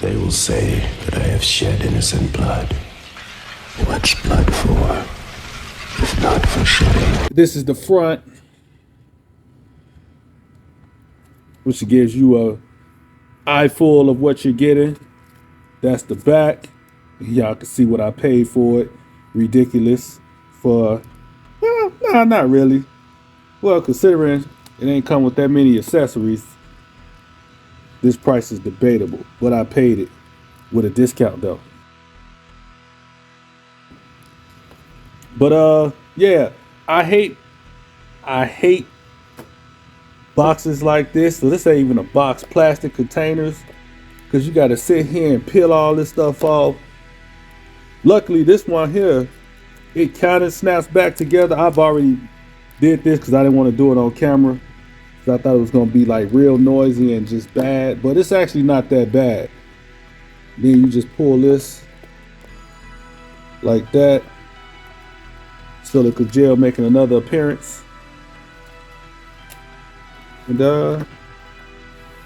They will say that I have shed innocent blood. What's blood for, if not for shedding? This is the front, which gives you a eyeful of what you're getting. That's the back. Y'all can see what I paid for it. Ridiculous for, well, nah, not really. Well, considering it ain't come with that many accessories, this price is debatable, but I paid it with a discount though. But yeah, I hate boxes like this. So this ain't even a box, plastic containers, because you got to sit here and peel all this stuff off. Luckily, this one here, it kind of snaps back together. I've already did this because I didn't want to do it on camera. I thought it was going to be like real noisy and just bad, but it's actually not that bad. Then you just pull this like that. Silica gel making another appearance. And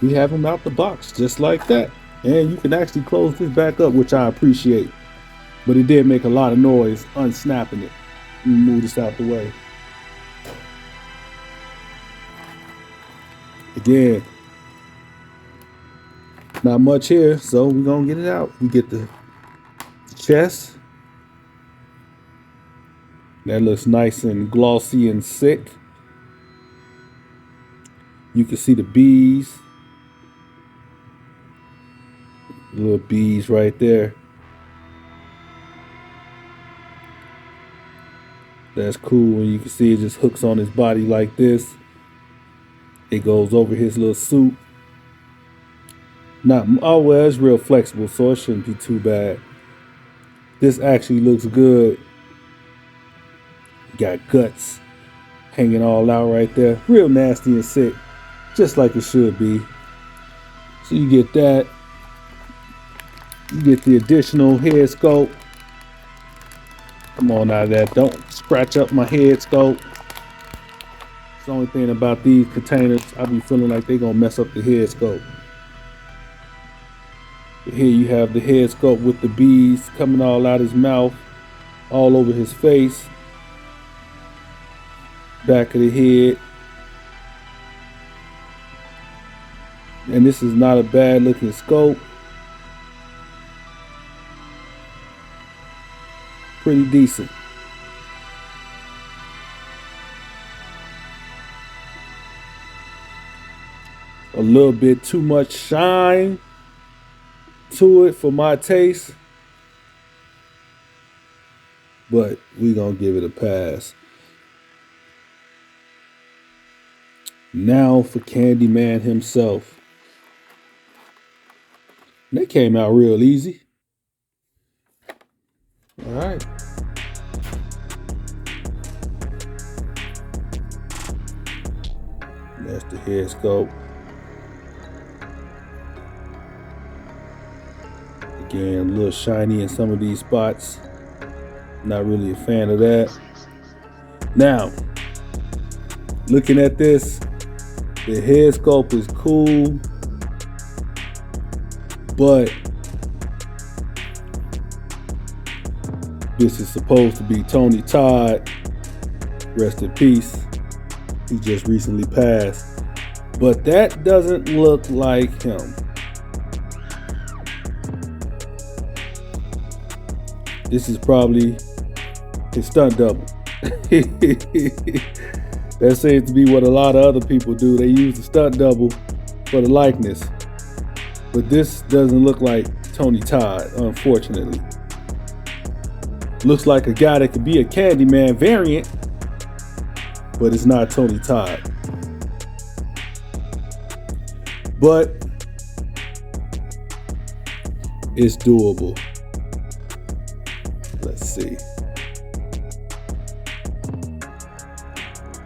we have them out the box just like that. And you can actually close this back up, which I appreciate. But it did make a lot of noise unsnapping it. Let me move this out the way. Again, not much here, so we're gonna get it out. We get the chest. That looks nice and glossy and sick. You can see the bees. Little bees right there. That's cool, and you can see it just hooks on his body like this. It goes over his little suit. Oh well, it's real flexible, so it shouldn't be too bad. This actually looks good. Got guts hanging all out right there. Real nasty and sick, just like it should be. So you get that. You get the additional head sculpt. Come on out of that. Don't scratch up my head sculpt. The only thing about these containers, I be feeling like they're gonna mess up the head sculpt. But here you have the head sculpt with the bees coming all out his mouth, all over his face, back of the head. And this is not a bad looking sculpt. Pretty decent. A little bit too much shine to it for my taste, but we gonna give it a pass. Now for Candyman himself. They came out real easy. All right. That's the head sculpt. Again, a little shiny in some of these spots. Not really a fan of that. Now, looking at this, the head sculpt is cool, but this is supposed to be Tony Todd. Rest in peace. He just recently passed. But that doesn't look like him. This is probably his stunt double. That seems to be what a lot of other people do. They use the stunt double for the likeness. But this doesn't look like Tony Todd, unfortunately. Looks like a guy that could be a Candyman variant, but it's not Tony Todd. But it's doable. Let's see.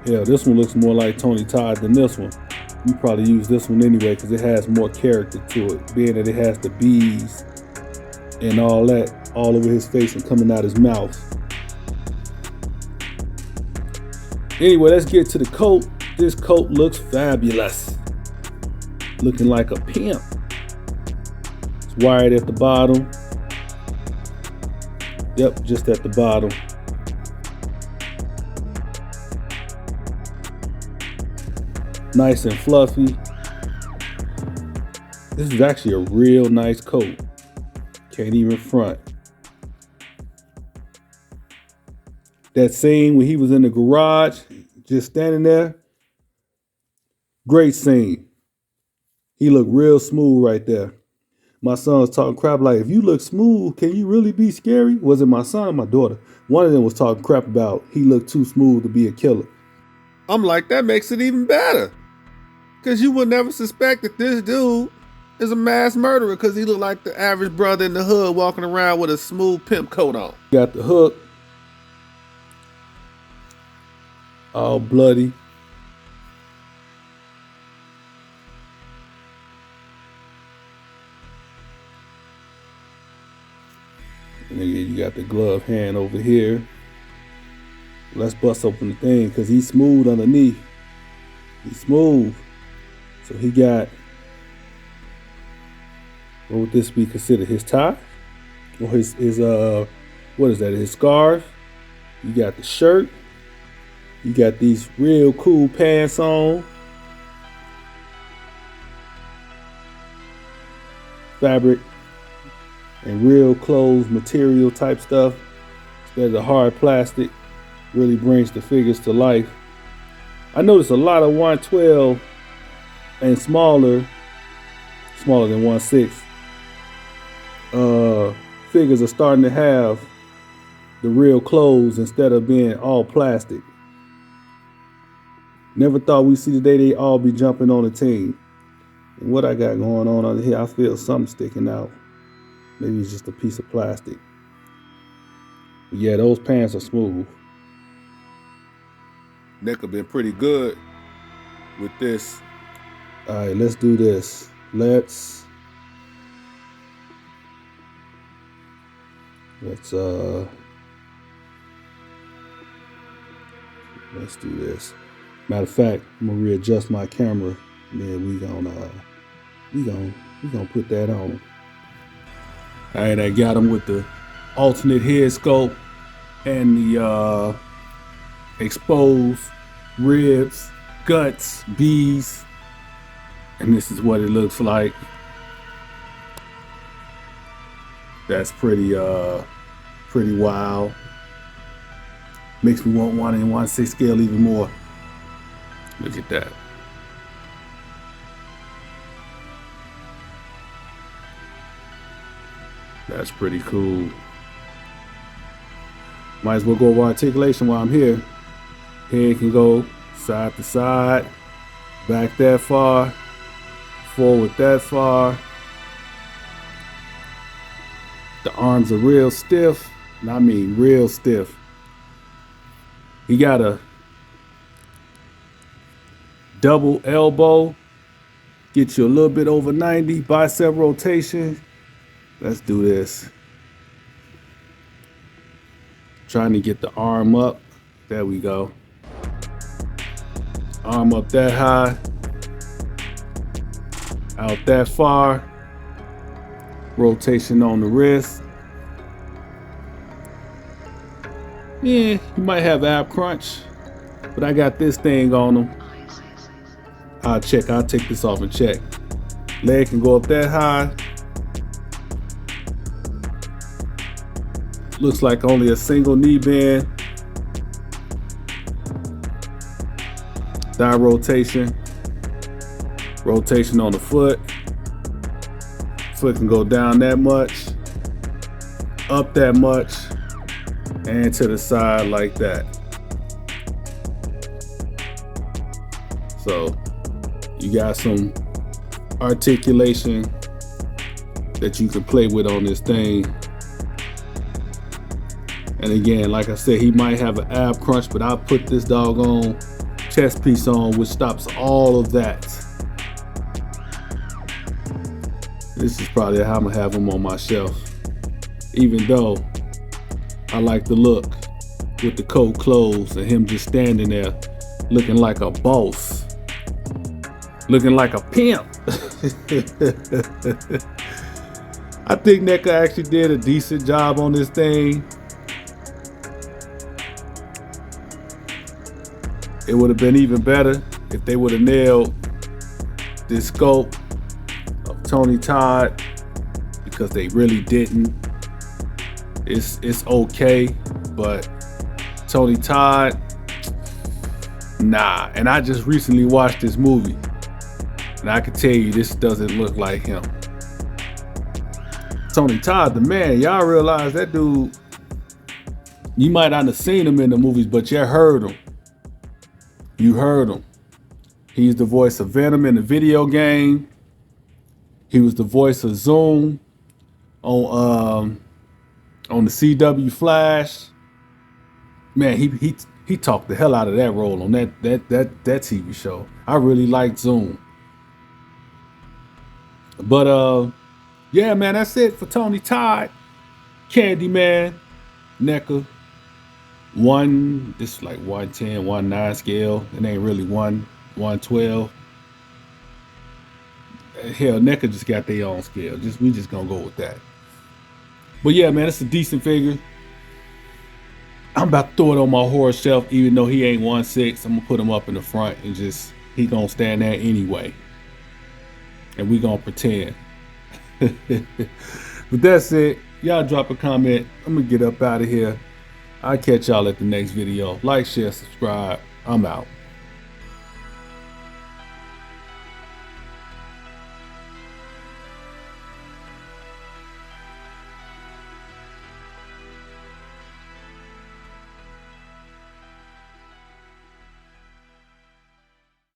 Yeah, this one looks more like Tony Todd than this one. You probably use this one anyway because it has more character to it, being that it has the bees and all that all over his face and coming out his mouth. Anyway, let's get to the coat. This coat looks fabulous. Looking like a pimp. It's wired at the bottom. Yep, just at the bottom. Nice and fluffy. This is actually a real nice coat. Can't even front. That scene when he was in the garage, just standing there. Great scene. He looked real smooth right there. My son was talking crap like, if you look smooth, can you really be scary? Was it my son or my daughter? One of them was talking crap about he looked too smooth to be a killer. I'm like, that makes it even better. Because you would never suspect that this dude is a mass murderer because he looked like the average brother in the hood walking around with a smooth pimp coat on. Got the hook. All bloody. And then you got the glove hand over here. Let's bust open the thing because he's smooth underneath. He's smooth. So he got, what would this be considered? His tie? Or his what is that? His scarf? You got the shirt. You got these real cool pants on. Fabric and real clothes material type stuff. Instead of the hard plastic. Really brings the figures to life. I noticed a lot of 112 and smaller than 1/6 figures are starting to have the real clothes instead of being all plastic. Never thought we'd see the day they all be jumping on a team. And what I got going on under here, I feel something sticking out. Maybe it's just a piece of plastic. But yeah, those pants are smooth. NECA been pretty good with this. All right, let's do this. Let's do this. Matter of fact, I'm gonna readjust my camera. And then we gonna put that on. All right, I got him with the alternate head sculpt and the exposed ribs, guts, bees, and this is what it looks like. That's pretty wild. Makes me want 1 in 1/6 scale even more. Look at that. That's pretty cool. Might as well go over articulation while I'm here. Head can go side to side, back that far, forward that far. The arms are real stiff, and I mean real stiff. He got a double elbow, get you a little bit over 90, bicep rotation. Let's do this. Trying to get the arm up. There we go. Arm up that high, out that far. Rotation on the wrist. Yeah, you might have ab crunch, but I got this thing on them. I'll take this off and check. Leg can go up that high. Looks like only a single knee bend. Thigh rotation. Rotation on the foot. Foot can go down that much, up that much, and to the side like that. So you got some articulation that you can play with on this thing. And again, like I said, he might have an ab crunch, but I'll put this doggone chest piece on, which stops all of that. This is probably how I'm gonna have him on my shelf. Even though I like the look with the coat closed and him just standing there looking like a boss. Looking like a pimp. I think NECA actually did a decent job on this thing. It would have been even better if they would have nailed this sculpt of Tony Todd, because they really didn't. It's okay, but Tony Todd, nah. And I just recently watched this movie, and I can tell you this doesn't look like him. Tony Todd, the man, y'all realize that dude, you might not have seen him in the movies, but you heard him. You heard him. He's the voice of Venom in the video game. He was the voice of Zoom on the CW Flash. Man, he talked the hell out of that role on that TV show. I really liked Zoom. But yeah, man, that's it for Tony Todd, Candyman, NECA. This is like 110, 109 scale. It ain't really 112. Hell, NECA just got their own scale. We just gonna go with that. But yeah, man, it's a decent figure. I'm about to throw it on my horror shelf, even though he ain't 1/6. I'm gonna put him up in the front and he gonna stand there anyway. And we gonna pretend. But that's it. Y'all drop a comment. I'm gonna get up out of here. I'll catch y'all at the next video. Like, share, subscribe. I'm out.